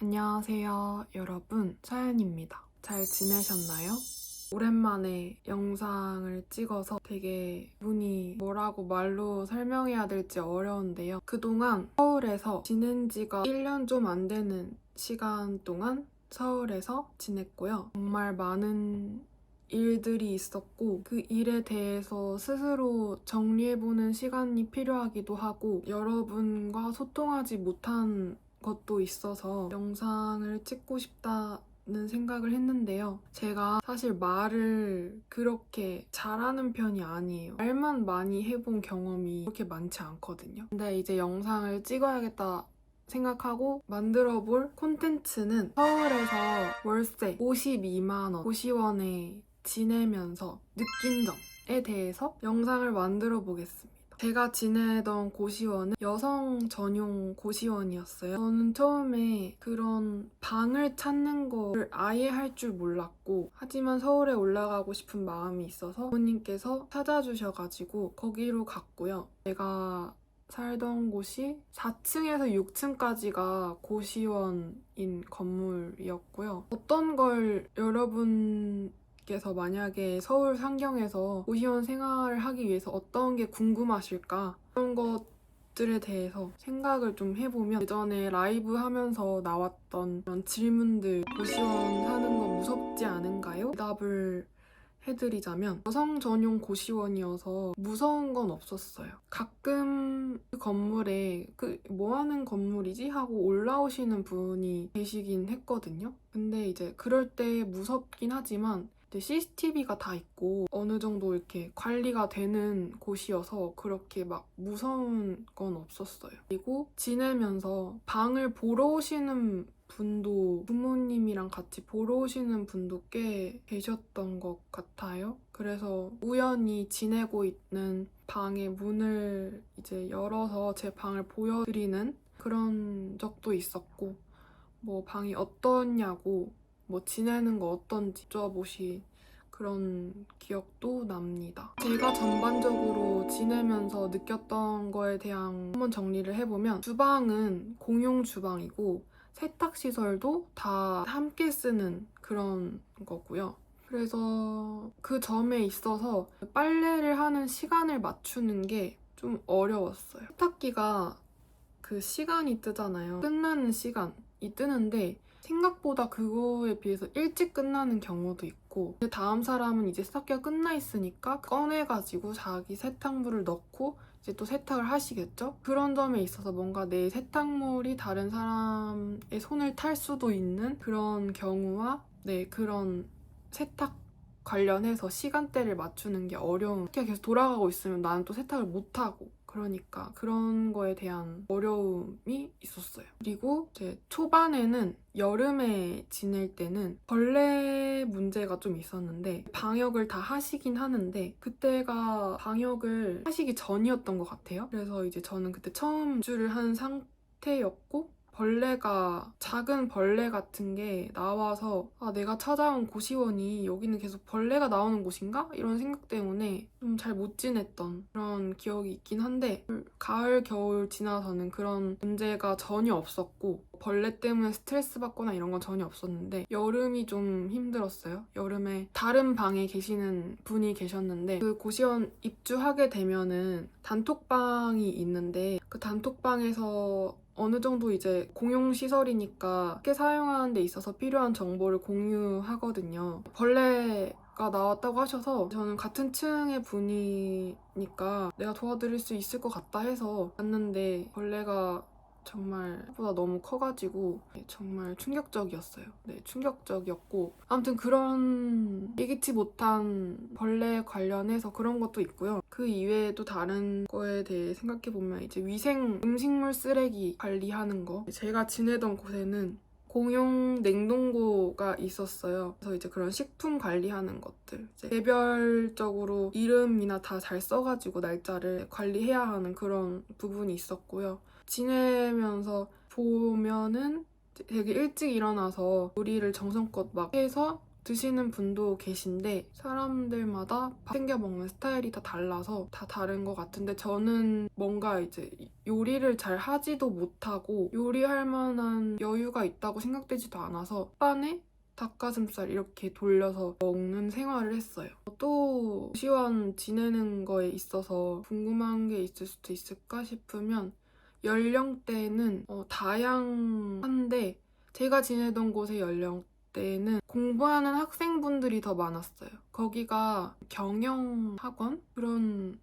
안녕하세요, 여러분. 사연입니다. 잘 지내셨나요? 오랜만에 영상을 찍어서 되게 기분이 뭐라고 말로 설명해야 될지 어려운데요. 그동안 서울에서 지낸 지가 1년 좀 안 되는 시간 동안 서울에서 지냈고요. 정말 많은 일들이 있었고 그 일에 대해서 스스로 정리해보는 시간이 필요하기도 하고 여러분과 소통하지 못한 것도 있어서 영상을 찍고 싶다는 생각을 했는데요. 제가 사실 말을 그렇게 잘하는 편이 아니에요. 말만 많이 해본 경험이 그렇게 많지 않거든요. 근데 이제 영상을 찍어야겠다 생각하고 만들어볼 콘텐츠는 서울에서 월세 52만 원 고시원에 지내면서 느낀 점에 대해서 영상을 만들어 보겠습니다. 제가 지내던 고시원은 여성 전용 고시원이었어요. 저는 처음에 그런 방을 찾는 거를 아예 할 줄 몰랐고 하지만 서울에 올라가고 싶은 마음이 있어서 부모님께서 찾아주셔가지고 거기로 갔고요. 제가 살던 곳이 4층에서 6층까지가 고시원인 건물이었고요. 어떤 걸 여러분께서 만약에 서울 상경에서 고시원 생활을 하기 위해서 어떤 게 궁금하실까? 그런 것들에 대해서 생각을 좀 해보면 예전에 라이브 하면서 나왔던 그런 질문들 고시원 사는 거 무섭지 않은가요? 대답을 해드리자면 여성 전용 고시원이어서 무서운 건 없었어요. 가끔 그 건물에 뭐 하는 건물이지? 하고 올라오시는 분이 계시긴 했거든요. 근데 이제 그럴 때 무섭긴 하지만 CCTV가 다 있고 어느 정도 이렇게 관리가 되는 곳이어서 그렇게 막 무서운 건 없었어요. 그리고 지내면서 방을 보러 오시는 분도 부모님이랑 같이 보러 오시는 분도 꽤 계셨던 것 같아요. 그래서 우연히 지내고 있는 방의 문을 이제 열어서 제 방을 보여드리는 그런 적도 있었고 뭐 방이 어떠냐고 뭐 지내는 거 어떤지 여쭤보신 그런 기억도 납니다. 제가 전반적으로 지내면서 느꼈던 거에 대한 한번 정리를 해보면 주방은 공용 주방이고 세탁시설도 다 함께 쓰는 그런 거고요. 그래서 그 점에 있어서 빨래를 하는 시간을 맞추는 게 좀 어려웠어요. 세탁기가 그 시간이 뜨잖아요. 끝나는 시간이 뜨는데 생각보다 그거에 비해서 일찍 끝나는 경우도 있고 그 다음 사람은 이제 세탁기가 끝나 있으니까 꺼내가지고 자기 세탁물을 넣고 이제 또 세탁을 하시겠죠? 그런 점에 있어서 뭔가 내 세탁물이 다른 사람의 손을 탈 수도 있는 그런 경우와 그런 세탁 관련해서 시간대를 맞추는 게 어려운 세탁기가 계속 돌아가고 있으면 나는 또 세탁을 못하고 그러니까 그런 거에 대한 어려움이 있었어요. 그리고 이제 초반에는 여름에 지낼 때는 벌레 문제가 좀 있었는데 방역을 다 하시긴 하는데 그때가 방역을 하시기 전이었던 것 같아요. 그래서 이제 저는 그때 처음 입주를 한 상태였고 작은 벌레 같은 게 나와서 내가 찾아온 고시원이 여기는 계속 벌레가 나오는 곳인가? 이런 생각 때문에 좀 잘 못 지냈던 그런 기억이 있긴 한데 가을, 겨울 지나서는 그런 문제가 전혀 없었고 벌레 때문에 스트레스 받거나 이런 건 전혀 없었는데 여름이 좀 힘들었어요. 여름에 다른 방에 계시는 분이 계셨는데 그 고시원 입주하게 되면은 단톡방이 있는데 그 단톡방에서 어느 정도 이제 공용시설이니까 함께 사용하는 데 있어서 필요한 정보를 공유하거든요. 벌레가 나왔다고 하셔서 저는 같은 층의 분이니까 내가 도와드릴 수 있을 것 같다 해서 갔는데 벌레가 정말 생각보다 너무 커가지고 정말 충격적이었어요. 충격적이었고 아무튼 그런 예기치 못한 벌레 관련해서 그런 것도 있고요. 그 이외에도 다른 거에 대해 생각해보면 이제 위생 음식물 쓰레기 관리하는 거 제가 지내던 곳에는 공용 냉동고가 있었어요. 그래서 이제 그런 식품 관리하는 것들 이제 개별적으로 이름이나 다 잘 써가지고 날짜를 관리해야 하는 그런 부분이 있었고요. 지내면서 보면은 되게 일찍 일어나서 요리를 정성껏 막 해서 드시는 분도 계신데 사람들마다 밥 챙겨 먹는 스타일이 다 달라서 다 다른 것 같은데 저는 뭔가 이제 요리를 잘 하지도 못하고 요리할 만한 여유가 있다고 생각되지도 않아서 햇반에 닭가슴살 이렇게 돌려서 먹는 생활을 했어요. 또 고시원 지내는 거에 있어서 궁금한 게 있을 수도 있을까 싶으면 연령대는 다양한데 제가 지내던 곳의 연령대는 공부하는 학생분들이 더 많았어요. 거기가 경영학원? 그런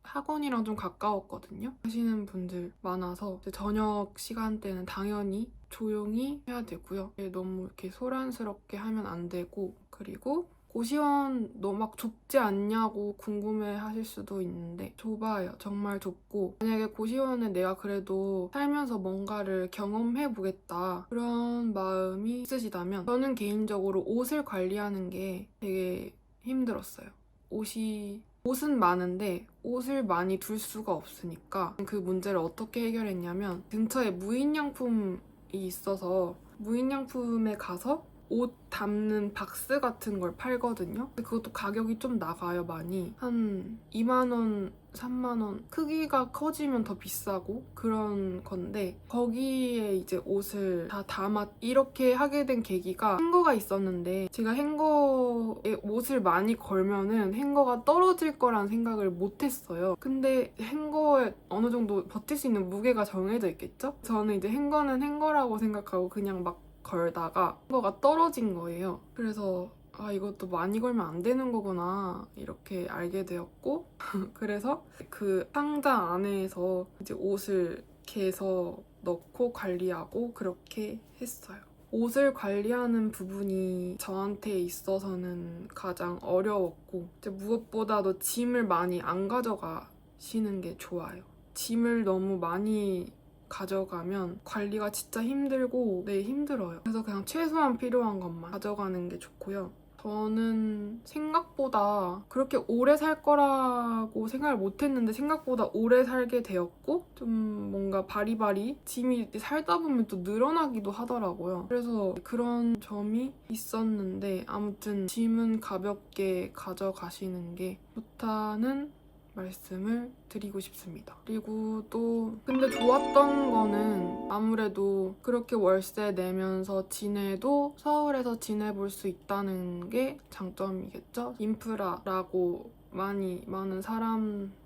학원이랑 좀 가까웠거든요. 하시는 분들 많아서 이제 저녁 시간대는 당연히 조용히 해야 되고요. 너무 이렇게 소란스럽게 하면 안 되고 그리고 고시원 너 막 좁지 않냐고 궁금해 하실 수도 있는데 좁아요. 정말 좁고 만약에 고시원에 내가 그래도 살면서 뭔가를 경험해 보겠다 그런 마음이 있으시다면 저는 개인적으로 옷을 관리하는 게 되게 힘들었어요. 옷은 많은데 옷을 많이 둘 수가 없으니까 그 문제를 어떻게 해결했냐면 근처에 무인양품이 있어서 무인양품에 가서 옷 담는 박스 같은 걸 팔거든요. 근데 그것도 가격이 좀 나가요, 많이. 한 2만 원, 3만 원. 크기가 커지면 더 비싸고 그런 건데 거기에 이제 옷을 다 담아 이렇게 하게 된 계기가 행거가 있었는데 제가 행거에 옷을 많이 걸면은 행거가 떨어질 거란 생각을 못 했어요. 근데 행거에 어느 정도 버틸 수 있는 무게가 정해져 있겠죠? 저는 이제 행거는 행거라고 생각하고 그냥 막 걸다가 행거가 떨어진 거예요. 그래서 이것도 많이 걸면 안 되는 거구나 이렇게 알게 되었고 그래서 그 상자 안에서 이제 옷을 개서 넣고 관리하고 그렇게 했어요. 옷을 관리하는 부분이 저한테 있어서는 가장 어려웠고 이제 무엇보다도 짐을 많이 안 가져가시는 게 좋아요. 짐을 너무 많이 가져가면 관리가 진짜 힘들고 힘들어요. 그래서 그냥 최소한 필요한 것만 가져가는 게 좋고요. 저는 생각보다 그렇게 오래 살 거라고 생각을 못했는데 생각보다 오래 살게 되었고 좀 뭔가 바리바리 짐이 살다 보면 또 늘어나기도 하더라고요. 그래서 그런 점이 있었는데 아무튼 짐은 가볍게 가져가시는 게 좋다는 말씀을 드리고 싶습니다. 그리고 또 근데 좋았던 거는 아무래도 그렇게 월세 내면서 지내도 서울에서 지내볼 수 있다는 게 장점이겠죠? 인프라라고 많은 사람들께서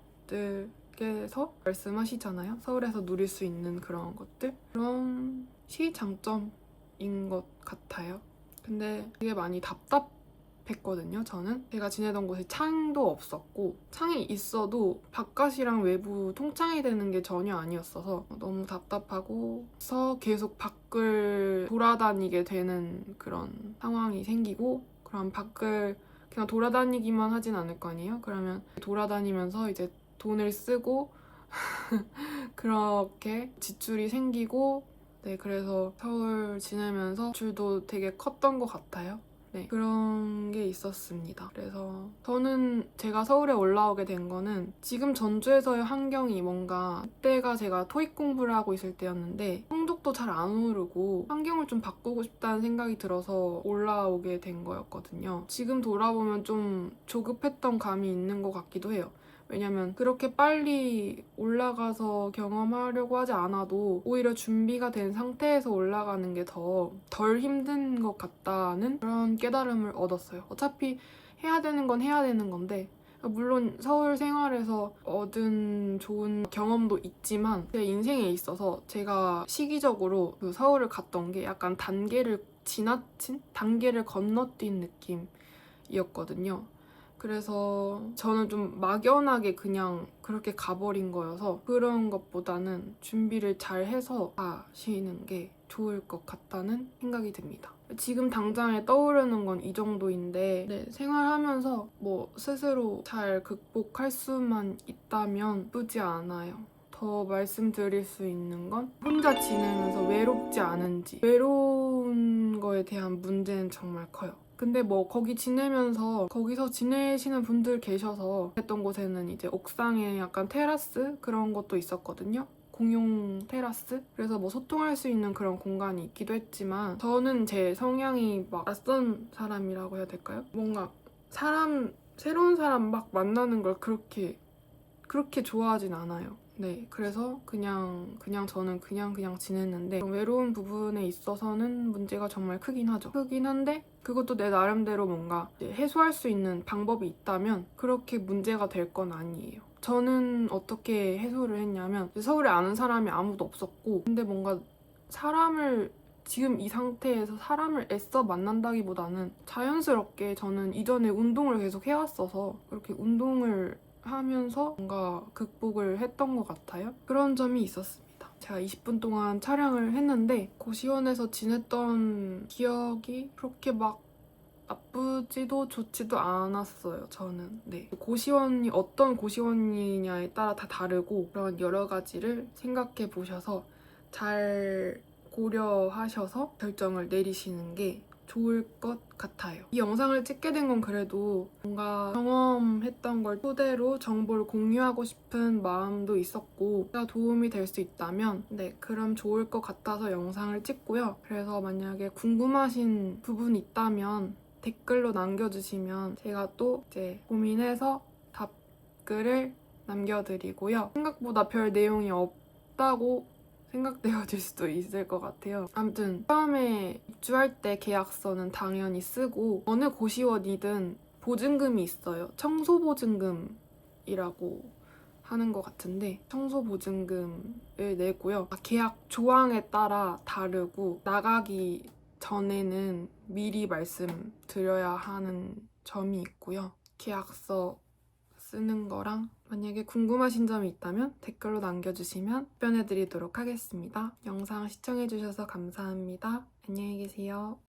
말씀하시잖아요. 서울에서 누릴 수 있는 그런 것들? 그런 시 장점인 것 같아요. 근데 되게 많이 답답했거든요. 저는 제가 지내던 곳에 창도 없었고 창이 있어도 바깥이랑 외부 통창이 되는 게 전혀 아니었어서 너무 답답하고 계속 밖을 돌아다니게 되는 그런 상황이 생기고 그럼 밖을 그냥 돌아다니기만 하진 않을 거 아니에요? 그러면 돌아다니면서 이제 돈을 쓰고 그렇게 지출이 생기고 그래서 서울 지내면서 지출도 되게 컸던 것 같아요. 그런 게 있었습니다. 그래서 저는 제가 서울에 올라오게 된 거는 지금 전주에서의 환경이 뭔가 그때가 제가 토익 공부를 하고 있을 때였는데 성적도 잘 안 오르고 환경을 좀 바꾸고 싶다는 생각이 들어서 올라오게 된 거였거든요. 지금 돌아보면 좀 조급했던 감이 있는 것 같기도 해요. 왜냐면 그렇게 빨리 올라가서 경험하려고 하지 않아도 오히려 준비가 된 상태에서 올라가는 게 덜 힘든 것 같다는 그런 깨달음을 얻었어요. 어차피 해야 되는 건 해야 되는 건데 물론 서울 생활에서 얻은 좋은 경험도 있지만 제 인생에 있어서 제가 시기적으로 그 서울을 갔던 게 약간 단계를 건너뛴 느낌이었거든요. 그래서 저는 좀 막연하게 그냥 그렇게 가버린 거여서 그런 것보다는 준비를 잘 해서 가시는 게 좋을 것 같다는 생각이 듭니다. 지금 당장에 떠오르는 건 이 정도인데 생활하면서 스스로 잘 극복할 수만 있다면 나쁘지 않아요. 더 말씀드릴 수 있는 건 혼자 지내면서 외롭지 않은지 외로운 거에 대한 문제는 정말 커요. 근데 거기 지내면서 거기서 지내시는 분들 계셔서 했던 곳에는 이제 옥상에 약간 테라스 그런 것도 있었거든요. 공용 테라스? 그래서 뭐 소통할 수 있는 그런 공간이 있기도 했지만 저는 제 성향이 막 낯선 사람이라고 해야 될까요? 뭔가 새로운 사람 막 만나는 걸 그렇게 좋아하진 않아요. 네, 그래서 그냥 저는 그냥 지냈는데 외로운 부분에 있어서는 문제가 정말 크긴 하죠. 크긴 한데 그것도 내 나름대로 뭔가 해소할 수 있는 방법이 있다면 그렇게 문제가 될 건 아니에요. 저는 어떻게 해소를 했냐면 서울에 아는 사람이 아무도 없었고 근데 뭔가 지금 이 상태에서 사람을 애써 만난다기보다는 자연스럽게 저는 이전에 운동을 계속 해왔어서 그렇게 운동을 하면서 뭔가 극복을 했던 것 같아요. 그런 점이 있었습니다. 제가 20분 동안 촬영을 했는데 고시원에서 지냈던 기억이 그렇게 막 나쁘지도 좋지도 않았어요, 저는. 네. 고시원이 어떤 고시원이냐에 따라 다 다르고 그런 여러 가지를 생각해 보셔서 잘 고려하셔서 결정을 내리시는 게 좋을 것 같아요. 이 영상을 찍게 된 건 그래도 뭔가 경험했던 걸 토대로 정보를 공유하고 싶은 마음도 있었고 제가 도움이 될 수 있다면 네, 그럼 좋을 것 같아서 영상을 찍고요. 그래서 만약에 궁금하신 부분이 있다면 댓글로 남겨주시면 제가 또 이제 고민해서 답글을 남겨드리고요. 생각보다 별 내용이 없다고 생각되어질 수도 있을 것 같아요. 아무튼 처음에 입주할 때 계약서는 당연히 쓰고 어느 고시원이든 보증금이 있어요. 청소보증금이라고 하는 것 같은데 청소보증금을 내고요. 계약 조항에 따라 다르고 나가기 전에는 미리 말씀드려야 하는 점이 있고요. 계약서 쓰는 거랑 만약에 궁금하신 점이 있다면 댓글로 남겨주시면 답변해드리도록 하겠습니다. 영상 시청해주셔서 감사합니다. 안녕히 계세요.